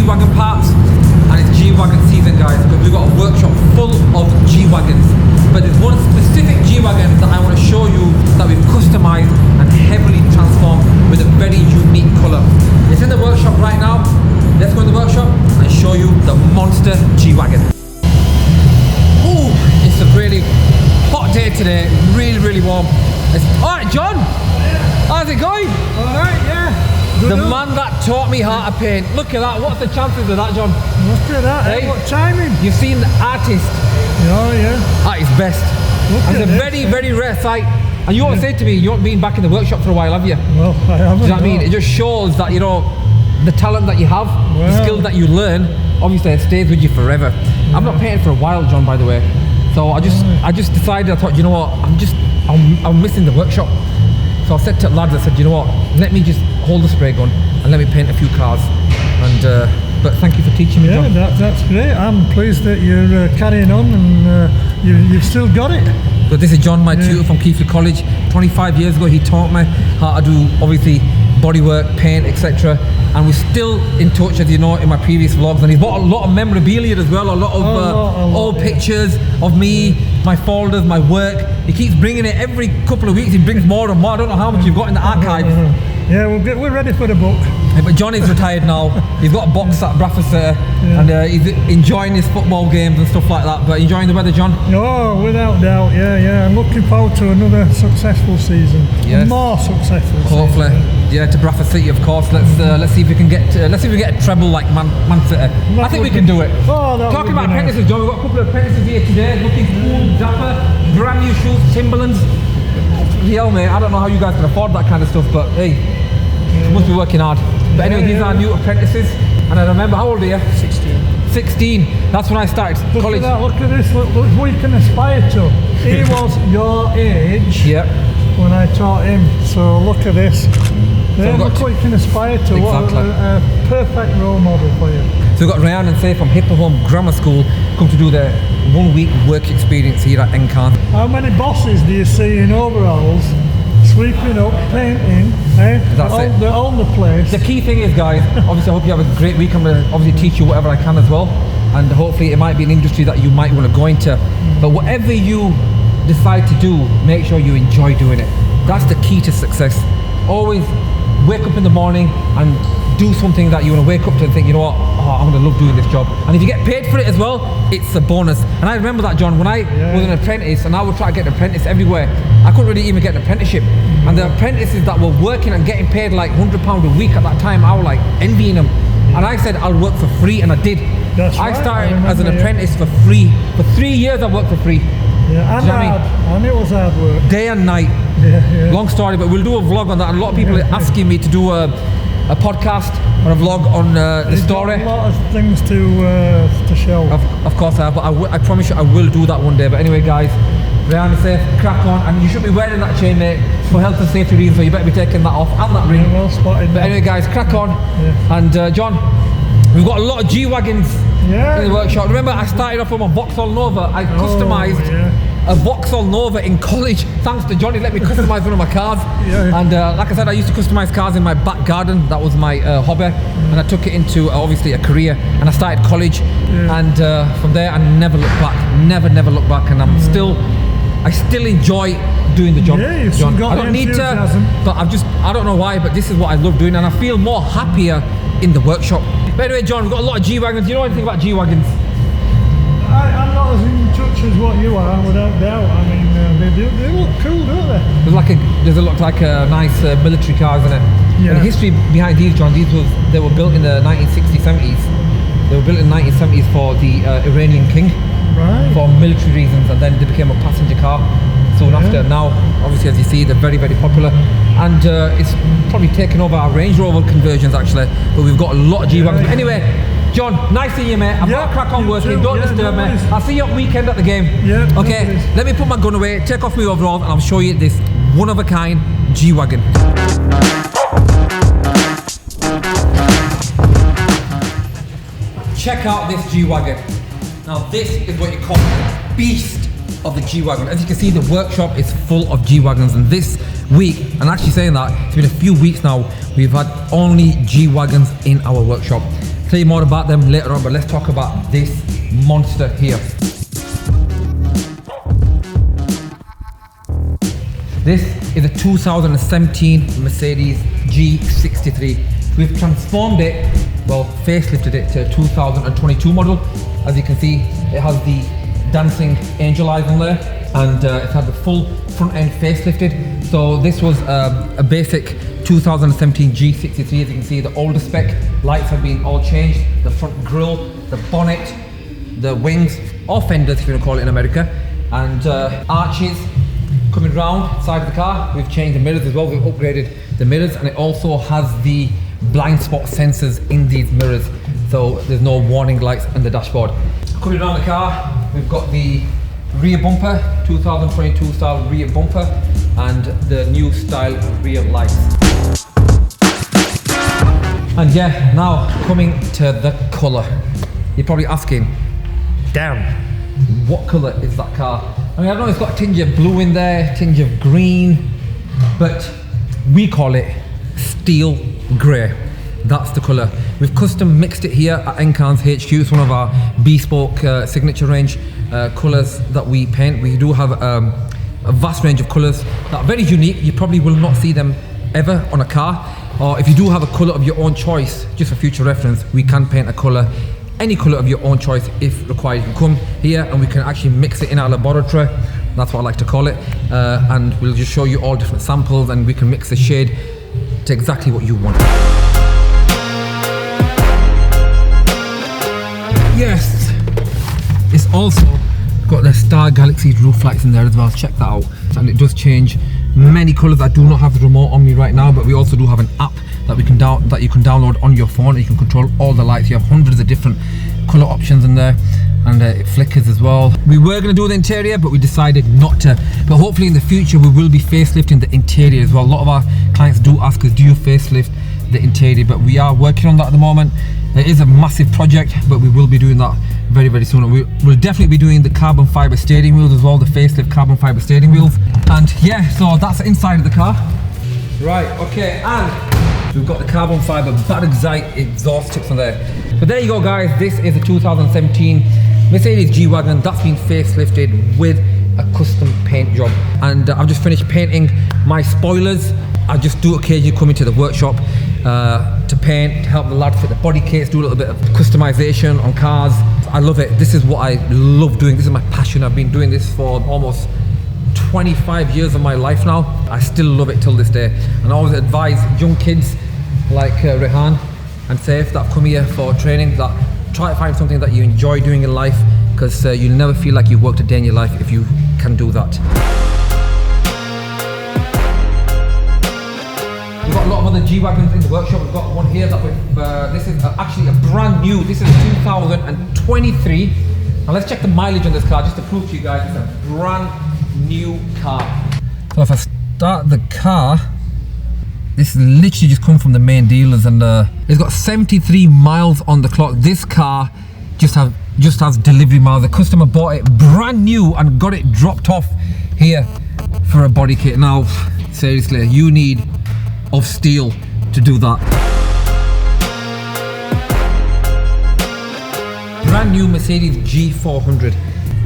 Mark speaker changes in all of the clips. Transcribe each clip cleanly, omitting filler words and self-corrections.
Speaker 1: G-Wagon parts, and it's G-Wagon season, guys, because we've got a workshop full of G-Wagons. But there's one specific G-Wagon that I want to show you that we've customized and heavily transformed with a very unique color. It's in the workshop right now. Let's go in the workshop and show you the monster G-Wagon. Ooh, it's a really hot day today, really warm. All right, John, how's it going?
Speaker 2: All right, yeah.
Speaker 1: The man that taught me how to paint. Look at that. What's the chances of that, John?
Speaker 2: Look at that. Hey, what timing?
Speaker 1: You've seen the artist.
Speaker 2: Oh, yeah.
Speaker 1: At his best. And it's a very rare sight. And you always say to me, you haven't been back in the workshop for a while, have you?
Speaker 2: Well, I haven't.
Speaker 1: Do you know what I mean? It just shows that, you know, the talent that you have, the skill that you learn, obviously it stays with you forever. Yeah. I've not painted for a while, John, by the way. So I just decided, I thought, you know what, I'm missing the workshop. So I said to the lads, I said, you know what, let me just hold the spray gun and let me paint a few cars. And but thank you for teaching me, John.
Speaker 2: Yeah, that's great. I'm pleased that you're carrying on and you've still got it.
Speaker 1: But this is John, my tutor from Keighley College. 25 years ago, he taught me how to do, obviously, bodywork, paint, etc. And we're still in touch, as you know, in my previous vlogs. And he's bought a lot of memorabilia as well, a lot of old pictures of me, my folders, my work. He keeps bringing it every couple of weeks. He brings more and more. I don't know how much you've got in the archives.
Speaker 2: Yeah, we're ready for the book.
Speaker 1: Yeah, but John is retired now. He's got a box at Bradford and he's enjoying his football games and stuff like that. But enjoying the weather, John?
Speaker 2: Oh, without doubt, yeah. I'm looking forward to another successful season. Yes. More successful.
Speaker 1: Hopefully,
Speaker 2: season.
Speaker 1: Yeah, to Bradford City, of course. Let's see if we can get a treble like Man City. I think we can do it.
Speaker 2: Oh,
Speaker 1: talking about apprentices, John, we've got a couple of apprentices here today, looking cool, dapper, brand new shoes, Timberlands. Hell, mate, I don't know how you guys can afford that kind of stuff, but hey, you must be working hard. But anyway, these are new apprentices, and I remember, how old are you? 16. That's when I started college.
Speaker 2: Look at this, look what you can aspire to. He was your age when I taught him, so look at this. Look what you can aspire to. Exactly. What a perfect role model for you.
Speaker 1: So we've got Ryan and Say from Hipperholm Grammar School come to do their 1 week work experience here at Enkahnz.
Speaker 2: How many bosses do you see in overalls sweeping up, painting, all the place?
Speaker 1: The key thing is, guys, obviously I hope you have a great week. I'm going to obviously teach you whatever I can as well, and hopefully it might be an industry that you might want to go into. But whatever you decide to do, make sure you enjoy doing it. That's the key to success. Always wake up in the morning and do something that you want to wake up to and think, you know what, I'm going to love doing this job. And if you get paid for it as well, it's a bonus. And I remember that, John, when I was an apprentice, and I would try to get an apprentice everywhere, I couldn't really even get an apprenticeship. And the apprentices that were working and getting paid like £100 a week at that time, I was like envying them. And I said I'll work for free, and I did. I started as an apprentice for free. For 3 years I worked for free.
Speaker 2: Yeah, and it was hard work.
Speaker 1: Day and night. Long story, but we'll do a vlog on that. And a lot of people are asking me to do a podcast or a vlog on the story.
Speaker 2: A lot of things to show.
Speaker 1: Of course I have, but I promise you I will do that one day. But anyway, guys, Ryan is safe, crack on, and you should be wearing that chain, mate, for health and safety reasons, so you better be taking that off, and that ring.
Speaker 2: Yeah, well spotted.
Speaker 1: But anyway, guys, crack on. And John, we've got a lot of G-Wagons in the workshop. Remember, I started off with my Vauxhall Nova. I customised a Vauxhall Nova in college. Thanks to Johnny, let me customise one of my cars. And like I said, I used to customise cars in my back garden. That was my hobby, and I took it into obviously a career. And I started college, and from there I never looked back. Never looked back. And I still enjoy doing the job.
Speaker 2: Yeah,
Speaker 1: John. I don't need to, but I don't know why, but this is what I love doing, and I feel more happier in the workshop. But anyway, John, we've got a lot of G-Wagons. Do you know anything about G-Wagons?
Speaker 2: I'm not as in touch as what you are, without doubt. I mean, they look cool, don't they?
Speaker 1: Does it look like a nice military car, isn't it? Yeah. And the history behind these, John, they were built in the 1960s, 70s. They were built in the 1970s for the Iranian king, for military reasons, and then they became a passenger car soon after. Now, obviously, as you see, they're very popular, and it's probably taken over our Range Rover conversions actually. But we've got a lot of G-Wagons. But anyway, John, nice seeing you, mate. I've got to crack on working. Don't disturb me. I'll see you at weekend at the game. Okay, let me put my gun away, take off my overalls, and I'll show you this one-of-a-kind G-Wagon. Check out this G-Wagon. Now this is what you call the beast of the G-Wagon. As you can see, the workshop is full of G-Wagons, and this week, and actually saying that, it's been a few weeks now, we've had only G-Wagons in our workshop. tell you more about them later on, but let's talk about this monster here. This is a 2017 Mercedes G63. We've transformed it, well, facelifted it to a 2022 model. As you can see, it has the dancing angel eyes on there, and it had the full front end facelifted. So this was a basic 2017 G63. As you can see, the older spec lights have been all changed. The front grille, the bonnet, the wings, or fenders if you want to call it in America, and arches coming round side of the car. We've changed the mirrors as well. We've upgraded the mirrors, and it also has the blind spot sensors in these mirrors, so there's no warning lights on the dashboard. Coming around the car, we've got the rear bumper, 2022 style rear bumper, and the new style rear lights. And yeah, now coming to the colour. You're probably asking, damn, what colour is that car? I mean, I know it's got a tinge of blue in there, tinge of green, but we call it steel grey. That's the colour. We've custom mixed it here at Enkahnz HQ. It's one of our bespoke signature range colours that we paint. We do have a vast range of colours that are very unique. You probably will not see them ever on a car. Or if you do have a colour of your own choice, just for future reference, we can paint a colour, any colour of your own choice if required. You can come here and we can actually mix it in our laboratory. That's what I like to call it. And we'll just show you all different samples, and we can mix the shade to exactly what you want. Yes, it's also got the Star Galaxy roof lights in there as well. Check that out. And it does change many colours. I do not have the remote on me right now, but we also do have an app that you can download on your phone, and you can control all the lights. You have hundreds of different colour options in there, and it flickers as well. We were going to do the interior, but we decided not to. But hopefully in the future we will be facelifting the interior as well. A lot of our clients do ask us, do you facelift the interior? But we are working on that at the moment. It is a massive project, but we will be doing that very, very soon. We'll definitely be doing the carbon fibre steering wheels as well, the facelift carbon fibre steering wheels. And yeah, so that's the inside of the car. Right, okay, and we've got the carbon fibre Brilliance exhaust tips on there. But there you go, guys. This is a 2017 Mercedes G Wagon that's been facelifted with a custom paint job. And I've just finished painting my spoilers. I just do occasionally come into the workshop to paint, to help the lads fit the body kits, do a little bit of customization on cars. I love it. This is what I love doing. This is my passion. I've been doing this for almost 25 years of my life now. I still love it till this day. And I always advise young kids like Rehan and Saif that come here for training that try to find something that you enjoy doing in life, because you'll never feel like you've worked a day in your life if you can do that. We've got a lot of other G Wagons in the workshop. We've got one here that this is actually a brand new, this is 2023. Now let's check the mileage on this car just to prove to you guys it's a brand new car. So if I start the car, this is literally just come from the main dealers, and it's got 73 miles on the clock. This car just has delivery miles. The customer bought it brand new and got it dropped off here for a body kit. Now seriously, you need of steel to do that. Brand new Mercedes G400.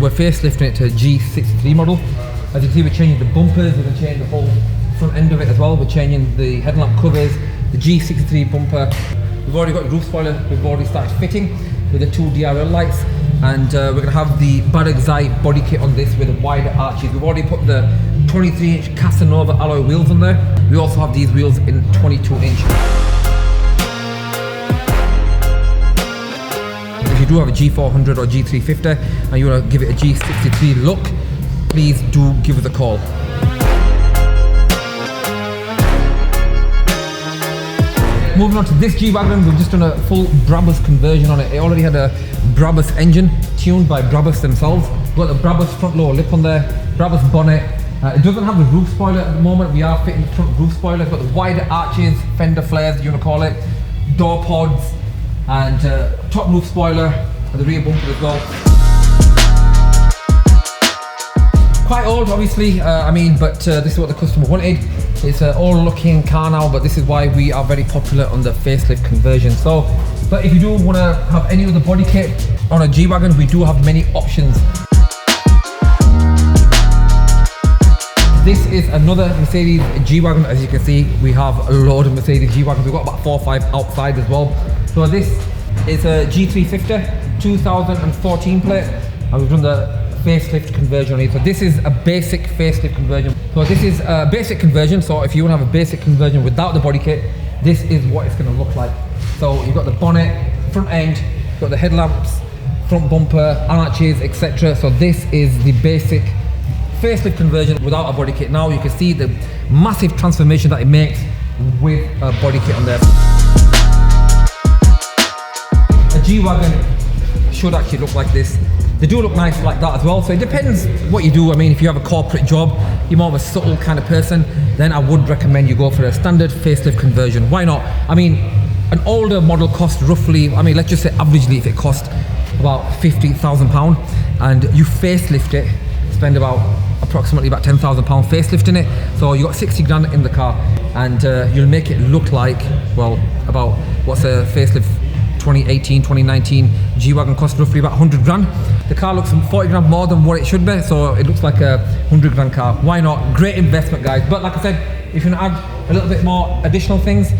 Speaker 1: We're facelifting it to a G63 model. As you can see, we're changing the bumpers, we're going to change the whole front end of it as well. We're changing the headlamp covers, the G63 bumper. We've already got the roof spoiler, we've already started fitting with the two DRL lights, and we're going to have the Brilliance body kit on this with the wider arches. We've already put the 23-inch Casanova alloy wheels on there. We also have these wheels in 22-inch. If you do have a G400 or G350 and you want to give it a G63 look, please do give us a call. Moving on to this G Wagon, we've just done a full Brabus conversion on it. It already had a Brabus engine tuned by Brabus themselves. We've got the Brabus front lower lip on there, Brabus bonnet. It doesn't have the roof spoiler at the moment. We are fitting the front roof spoiler. It's got the wider arches, fender flares, you want to call it, door pods, and top roof spoiler, and the rear bumper as well. Quite old, obviously, but this is what the customer wanted. It's an old looking car now, but this is why we are very popular on the facelift conversion. So But if you do want to have any other body kit on a G-Wagon, we do have many options. This is another Mercedes G-Wagon. As you can see, we have a load of Mercedes G-Wagons. We've got about 4 or 5 outside as well. So this is a G350 2014 plate, and we've done the facelift conversion on it. So this is a basic facelift conversion. So this is a basic conversion. So if you want to have a basic conversion without the body kit, this is what it's going to look like. So you've got the bonnet, front end, you've got the headlamps, front bumper, arches, etc. So this is the basic facelift conversion without a body kit. Now you can see the massive transformation that it makes with a body kit on there. A G-Wagon should actually look like this. They do look nice like that as well, so it depends what you do. I mean, if you have a corporate job, you're more of a subtle kind of person, then I would recommend you go for a standard facelift conversion. Why not? I mean, an older model costs roughly, I mean, let's just say averagely if it costs about £50,000 and you facelift it, spend approximately about £10,000 facelifting it, so you got 60 grand in the car, and you'll make it look like, well, about what's a facelift 2018, 2019 G-Wagon cost roughly about 100 grand. The car looks 40 grand more than what it should be, so it looks like a 100 grand car. Why not? Great investment, guys. But like I said, if you want to add a little bit more additional things,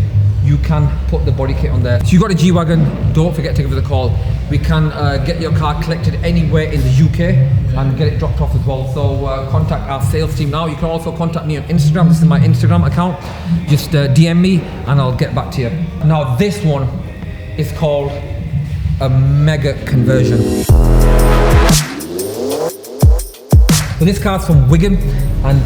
Speaker 1: you can put the body kit on there. So you got a G-Wagon, don't forget to give us a call. We can get your car collected anywhere in the UK and get it dropped off as well. So contact our sales team now. You can also contact me on Instagram. This is my Instagram account. Just DM me and I'll get back to you. Now this one is called a mega conversion. So this car's from Wagons, and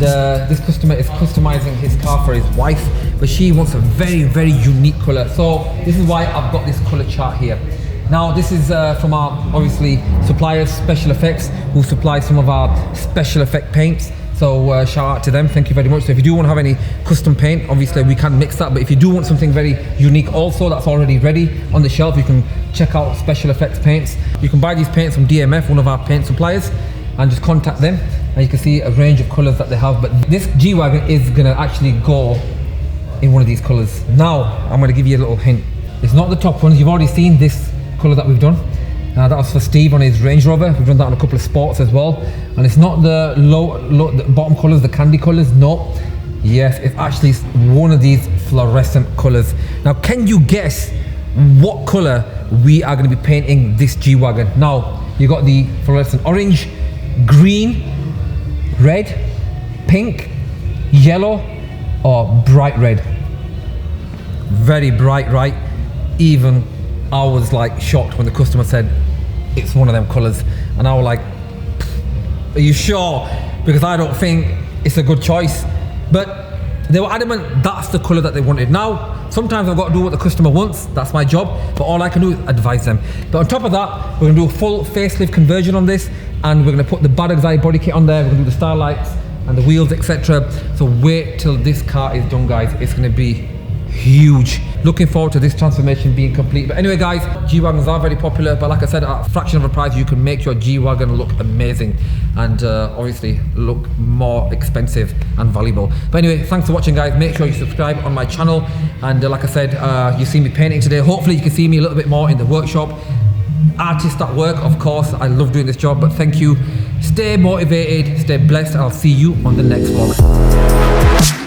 Speaker 1: this customer is customizing his car for his wife, but she wants a very, very unique color. So this is why I've got this color chart here. Now this is from our, obviously, suppliers, Special Effects, who supply some of our special effect paints. So shout out to them, thank you very much. So if you do want to have any custom paint, obviously we can mix that, but if you do want something very unique also, that's already ready on the shelf, you can check out Special Effects paints. You can buy these paints from DMF, one of our paint suppliers, and just contact them, and you can see a range of colors that they have. But this G-Wagon is gonna actually go in one of these colors. Now, I'm gonna give you a little hint. It's not the top ones, you've already seen this color that we've done. That was for Steve on his Range Rover. We've done that on a couple of sports as well. And it's not the the bottom colors, the candy colors, no. Yes, it's actually one of these fluorescent colors. Now, can you guess what color we are gonna be painting this G-Wagon? Now, you got the fluorescent orange, green, red, pink, yellow, or bright red. Very bright, right? Even I was like shocked when the customer said it's one of them colors, and I was like, are you sure? Because I don't think it's a good choice. But they were adamant that's the color that they wanted. Now, sometimes I've got to do what the customer wants, that's my job, but all I can do is advise them. But on top of that, we're gonna do a full facelift conversion on this, and we're gonna put the Bad Anxiety body kit on there, we're gonna do the starlights and the wheels, etc. So wait till this car is done, guys. It's gonna be huge. Looking forward to this transformation being complete. But anyway, guys, G-Wagons are very popular, but like I said, at a fraction of the price, you can make your G-Wagon look amazing and obviously look more expensive and valuable. But anyway, thanks for watching, guys. Make sure you subscribe on my channel, and like I said, you see me painting today. Hopefully you can see me a little bit more in the workshop. Artist at work, of course. I love doing this job, but thank you. Stay motivated, stay blessed, and I'll see you on the next vlog.